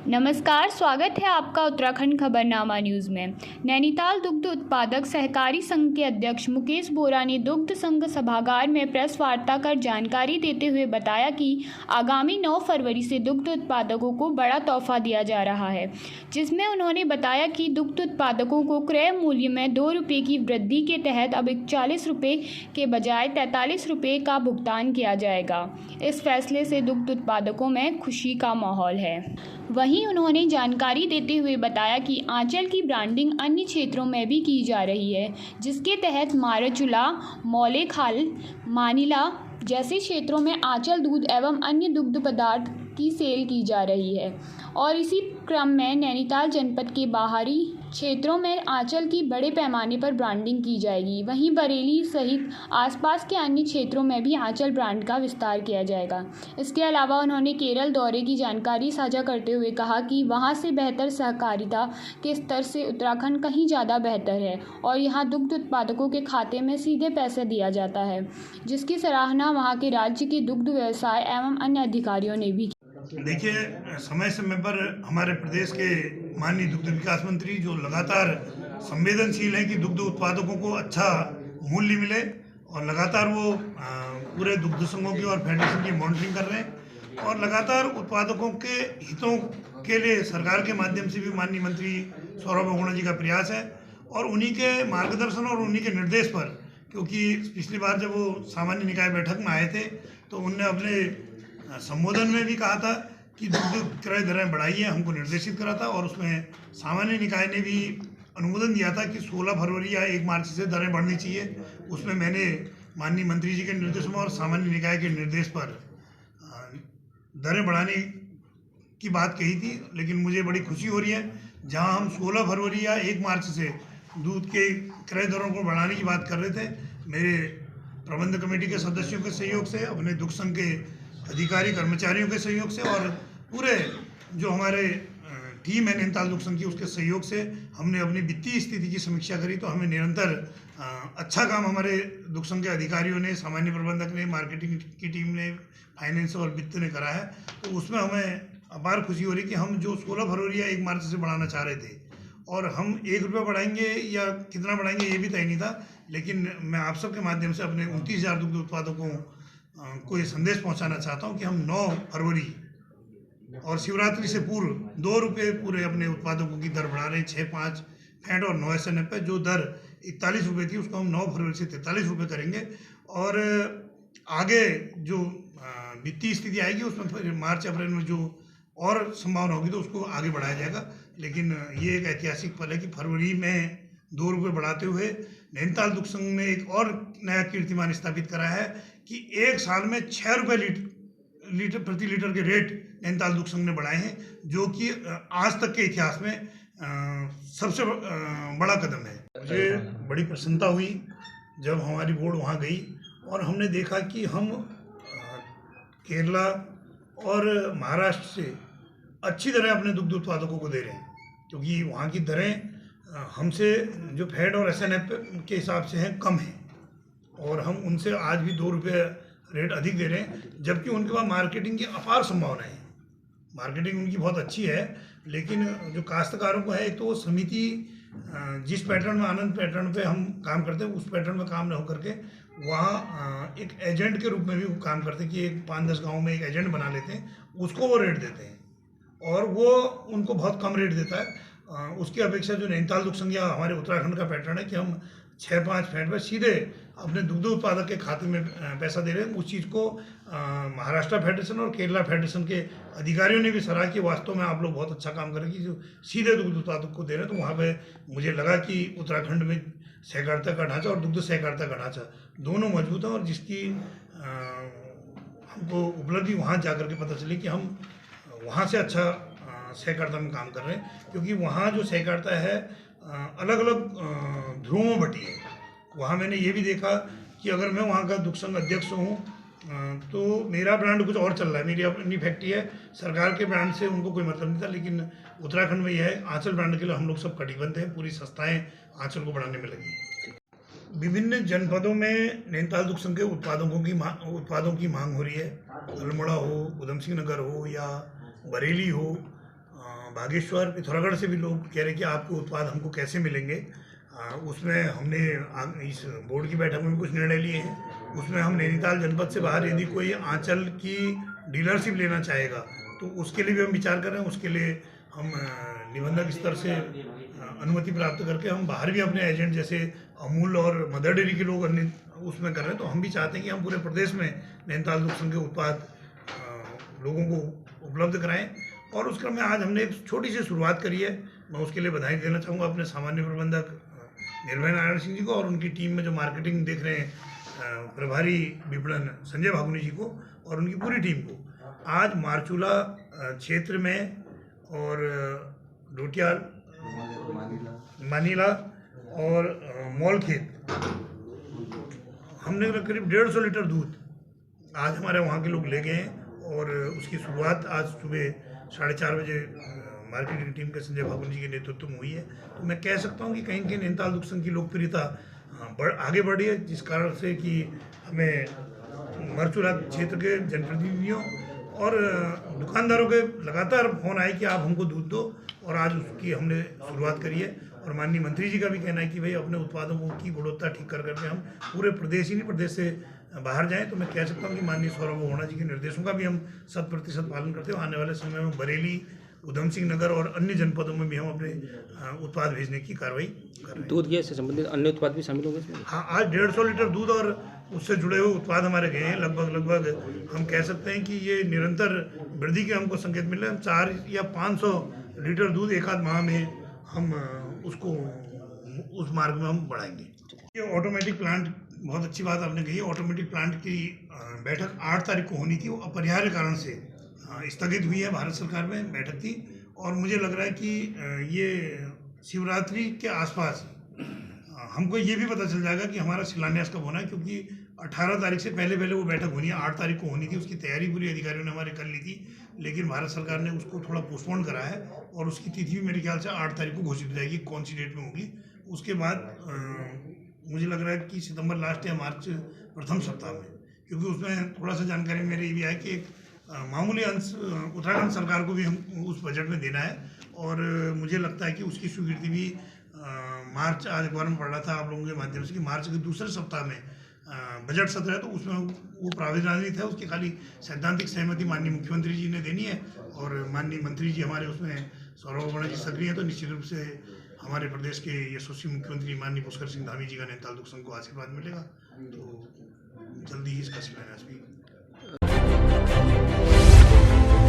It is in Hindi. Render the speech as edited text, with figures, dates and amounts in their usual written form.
नमस्कार, स्वागत है आपका उत्तराखंड खबरनामा न्यूज़ में। नैनीताल दुग्ध उत्पादक सहकारी संघ के अध्यक्ष मुकेश बोरा ने दुग्ध संघ सभागार में प्रेस वार्ता कर जानकारी देते हुए बताया कि आगामी 9 फरवरी से दुग्ध उत्पादकों को बड़ा तोहफा दिया जा रहा है, जिसमें उन्होंने बताया कि दुग्ध उत्पादकों को क्रय मूल्य में 2 रुपये की वृद्धि के तहत अब 41 रुपये के बजाय 43 रुपये का भुगतान किया जाएगा। इस फैसले से दुग्ध उत्पादकों में खुशी का माहौल है। वहीं उन्होंने जानकारी देते हुए बताया कि आंचल की ब्रांडिंग अन्य क्षेत्रों में भी की जा रही है, जिसके तहत मारचूला, मौलेखाल, मानिला जैसे क्षेत्रों में आंचल दूध एवं अन्य दुग्ध पदार्थ की सेल की जा रही है और इसी क्रम में नैनीताल जनपद के बाहरी क्षेत्रों में आंचल की बड़े पैमाने पर ब्रांडिंग की जाएगी। वहीं बरेली सहित आसपास के अन्य क्षेत्रों में भी आंचल ब्रांड का विस्तार किया जाएगा। इसके अलावा उन्होंने केरल दौरे की जानकारी साझा करते हुए कहा कि वहां से बेहतर सहकारिता के स्तर से उत्तराखंड कहीं ज़्यादा बेहतर है और यहाँ दुग्ध उत्पादकों के खाते में सीधे पैसे दिया जाता है, जिसकी सराहना वहाँ के राज्य के दुग्ध व्यवसाय एवं अन्य अधिकारियों ने भी की। देखिए, समय समय पर हमारे प्रदेश के माननीय दुग्ध विकास मंत्री जो लगातार संवेदनशील हैं कि दुग्ध उत्पादकों को अच्छा मूल्य मिले और लगातार वो पूरे दुग्ध संघों की और फेडरेशन की मॉनिटरिंग कर रहे हैं और लगातार उत्पादकों के हितों के लिए सरकार के माध्यम से भी माननीय मंत्री सौरभ बहुगुणा जी का प्रयास है और उन्हीं के मार्गदर्शन और उन्हीं के निर्देश पर, क्योंकि पिछली बार जब वो सामान्य निकाय बैठक में आए थे तो उनने अपने संबोधन में भी कहा था कि दुग्ध क्रय दरें बढ़ाइए, हमको निर्देशित करा था और उसमें सामान्य निकाय ने भी अनुमोदन दिया था कि 16 फरवरी या 1 मार्च से दरें बढ़नी चाहिए। उसमें मैंने माननीय मंत्री जी के निर्देश में और सामान्य निकाय के निर्देश पर दरें बढ़ाने की बात कही थी, लेकिन मुझे बड़ी खुशी हो रही है जहां हम 16 फरवरी या 1 मार्च से दूध के क्रय दरों को बढ़ाने की बात कर रहे थे। मेरे प्रबंध कमेटी के सदस्यों के सहयोग से, अपने दुग्ध संघ के अधिकारी कर्मचारियों के सहयोग से और पूरे जो हमारे टीम है नैनीताल दुग्ध संघ की, उसके सहयोग से हमने अपनी वित्तीय स्थिति की समीक्षा करी तो हमें निरंतर अच्छा काम हमारे दुग्ध संघ के अधिकारियों ने, सामान्य प्रबंधक ने, मार्केटिंग की टीम ने, फाइनेंस और वित्त ने करा है। तो उसमें हमें अपार खुशी हो रही कि हम जो 16 फरवरी या 1 मार्च से बढ़ाना चाह रहे थे और हम 1 रुपया बढ़ाएंगे या कितना बढ़ाएंगे ये भी तय नहीं था, लेकिन मैं आप सबके माध्यम से अपने 29,000 दुग्ध उत्पादकों को ये संदेश पहुंचाना चाहता हूं कि हम 9 फरवरी और शिवरात्रि से पूर्व 2 रुपये पूरे अपने उत्पादकों की दर बढ़ा रहे हैं। 6, 5 फैट और 9 SNF पे जो दर 41 रुपये थी उसको हम 9 फरवरी से 43 रुपये करेंगे और आगे जो वित्तीय स्थिति आएगी उसमें फिर मार्च अप्रैल में जो और संभावना होगी तो उसको आगे बढ़ाया जाएगा। लेकिन ये एक ऐतिहासिक पल है कि फरवरी में 2 रुपये बढ़ाते हुए नैनीताल दुग्ध संघ ने एक और नया कीर्तिमान स्थापित करा है कि एक साल में 6 रुपये प्रति लीटर के रेट नैनीताल दुग्ध संघ ने बढ़ाए हैं, जो कि आज तक के इतिहास में सबसे बड़ा कदम है। मुझे बड़ी प्रसन्नता हुई जब हमारी बोर्ड वहाँ गई और हमने देखा कि हम केरला और महाराष्ट्र से अच्छी दरें अपने दुग्ध उत्पादकों को दे रहे हैं, क्योंकि वहाँ की दरें हमसे जो फैट और SNF के हिसाब से हैं कम हैं और हम उनसे आज भी 2 रुपये रेट अधिक दे रहे हैं, जबकि उनके पास मार्केटिंग की अपार संभावनाएं हैं। मार्केटिंग उनकी बहुत अच्छी है, लेकिन जो काश्तकारों को है, एक तो वो समिति जिस पैटर्न में आनंद पैटर्न पे हम काम करते हैं उस पैटर्न में काम न होकर के वहाँ एक एजेंट के रूप में भी वो काम करते हैं कि एक 5-10 गाँव में एक एजेंट बना लेते हैं, उसको वो रेट देते हैं और वो उनको बहुत कम रेट देता है। उसकी अपेक्षा जो नैनीताल दुग्ध संघ या हमारे उत्तराखंड का पैटर्न है कि हम 6-5 फैट पर सीधे अपने दुग्ध उत्पादक के खाते में पैसा दे रहे हैं, उस चीज़ को महाराष्ट्र फेडरेशन और केरला फेडरेशन के अधिकारियों ने भी सराहा कि वास्तव में आप लोग बहुत अच्छा काम करें कि जो सीधे दुग्ध उत्पादक को दे रहे हैं। तो वहाँ पे मुझे लगा कि उत्तराखंड में सहकारिता का ढांचा और दुग्ध सहकारिता का ढांचा दोनों मजबूत है और जिसकी हमको उपलब्धि वहाँ जा कर के पता चली कि हम वहाँ से अच्छा सहकारिता में काम कर रहे हैं, क्योंकि वहाँ जो सहकारिता है अलग अलग ध्रुवों में बटी है। वहाँ मैंने ये भी देखा कि अगर मैं वहाँ का दुग्ध संघ अध्यक्ष हूँ तो मेरा ब्रांड कुछ और चल रहा है, मेरी अपनी फैक्ट्री है, सरकार के ब्रांड से उनको कोई मतलब नहीं था, लेकिन उत्तराखंड में यह है आंचल ब्रांड के लिए हम लोग सब कटिबद्ध हैं, पूरी संस्थाएं आंचल को बढ़ाने में लगी। विभिन्न जनपदों में नैनीताल दुग्ध संघ के उत्पादों की मांग हो रही है। अल्मोड़ा हो, उधम सिंह नगर हो या बरेली हो, बागेश्वर पिथौरागढ़ से भी लोग कह रहे हैं कि आपके उत्पाद हमको कैसे मिलेंगे। उसमें हमने इस बोर्ड की बैठक में भी कुछ निर्णय लिए हैं। उसमें हम नैनीताल जनपद से बाहर यदि कोई आंचल की डीलरशिप लेना चाहेगा तो उसके लिए भी हम विचार कर रहे हैं। उसके लिए हम निबंधक स्तर से अनुमति प्राप्त करके हम बाहर भी अपने एजेंट जैसे अमूल और मदर डेयरी के लोग अन्य उसमें कर रहे हैं। तो हम भी चाहते हैं कि हम पूरे प्रदेश में नैनीताल दुग्ध संघ के उत्पाद लोगों को उपलब्ध कराएं। और उस क्रम में आज हमने एक छोटी सी शुरुआत करी है। मैं उसके लिए बधाई देना चाहूँगा अपने सामान्य प्रबंधक निर्भय नारायण सिंह जी को और उनकी टीम में जो मार्केटिंग देख रहे हैं प्रभारी विपणन संजय भागुनी जी को और उनकी पूरी टीम को। आज मारचूला क्षेत्र में और डोटियाल मानीला और मॉलखेत हमने करीब 150 लीटर दूध आज हमारे वहाँ के लोग ले गए हैं। और उसकी शुरुआत आज सुबह 4:30 बजे मार्केटिंग टीम के संजय भागुनी जी के नेतृत्व में हुई है। तो मैं कह सकता हूँ कि कहीं कहीं नैनीताल दुग्ध संघ की लोकप्रियता आगे बढ़ी है, जिस कारण से कि हमें मारचूला क्षेत्र के जनप्रतिनिधियों और दुकानदारों के लगातार फोन आए कि आप हमको दूध दो। और आज उसकी हमने शुरुआत करी है। और माननीय मंत्री जी का भी कहना है कि भाई अपने उत्पादों की गुणवत्ता ठीक कर करके हम पूरे प्रदेश ही नहीं प्रदेश से बाहर जाएं। तो मैं कह सकता हूं कि माननीय सौरभ ओहना जी के निर्देशों का भी हम 100% पालन करते हुए आने वाले समय में बरेली, उधम सिंह नगर और अन्य जनपदों में भी हम अपने उत्पाद भेजने की कार्रवाई कर रहे हैं। दूध गैस से संबंधित अन्य उत्पाद भी शामिल होंगे इसमें? हाँ, आज 150 लीटर दूध और उससे जुड़े हुए उत्पाद हमारे गए हैं। लगभग हम कह सकते हैं कि ये निरंतर वृद्धि के हमको संकेत मिल रहे हैं। 400 या 500 लीटर दूध एक आध माह में हम उसको उस मार्ग में हम बढ़ाएंगे। ये ऑटोमेटिक प्लांट, बहुत अच्छी बात आपने कही है। ऑटोमेटिक प्लांट की बैठक 8 तारीख को होनी थी, वो अपरिहार्य कारण से स्थगित हुई है। भारत सरकार में बैठक थी और मुझे लग रहा है कि ये शिवरात्रि के आसपास हमको ये भी पता चल जाएगा कि हमारा शिलान्यास कब होना है, क्योंकि 18 तारीख से पहले वो बैठक होनी है। 8 तारीख को होनी थी, उसकी तैयारी पूरी अधिकारियों ने हमारे कर ली थी, लेकिन भारत सरकार ने उसको थोड़ा पोस्टपोन करा है और उसकी तिथि भी मेरे ख्याल से 8 तारीख को घोषित हो जाएगी। कौन सी डेट में होगी उसके बाद मुझे लग रहा है कि सितंबर लास्ट या मार्च प्रथम सप्ताह में, क्योंकि उसमें थोड़ा सा जानकारी मेरी ये भी है कि एक मामूली अंश उत्तराखंड सरकार को भी हम उस बजट में देना है। और मुझे लगता है कि उसकी स्वीकृति भी मार्च, आज अखबार में पढ़ रहा था आप लोगों के माध्यम से कि मार्च के दूसरे सप्ताह में बजट सत्र है, तो उसमें वो प्रावधान है, उसकी खाली सैद्धांतिक सहमति माननीय मुख्यमंत्री जी ने देनी है। और माननीय मंत्री जी हमारे उसमें सौरभ ओहना जी सक्रिय हैं, तो निश्चित रूप से हमारे प्रदेश के यशस्वी मुख्यमंत्री माननीय पुष्कर सिंह धामी जी का नैनीताल दुग्ध संघ को आशीर्वाद मिलेगा। तो जल्दी ही इसका शिलान्यास भी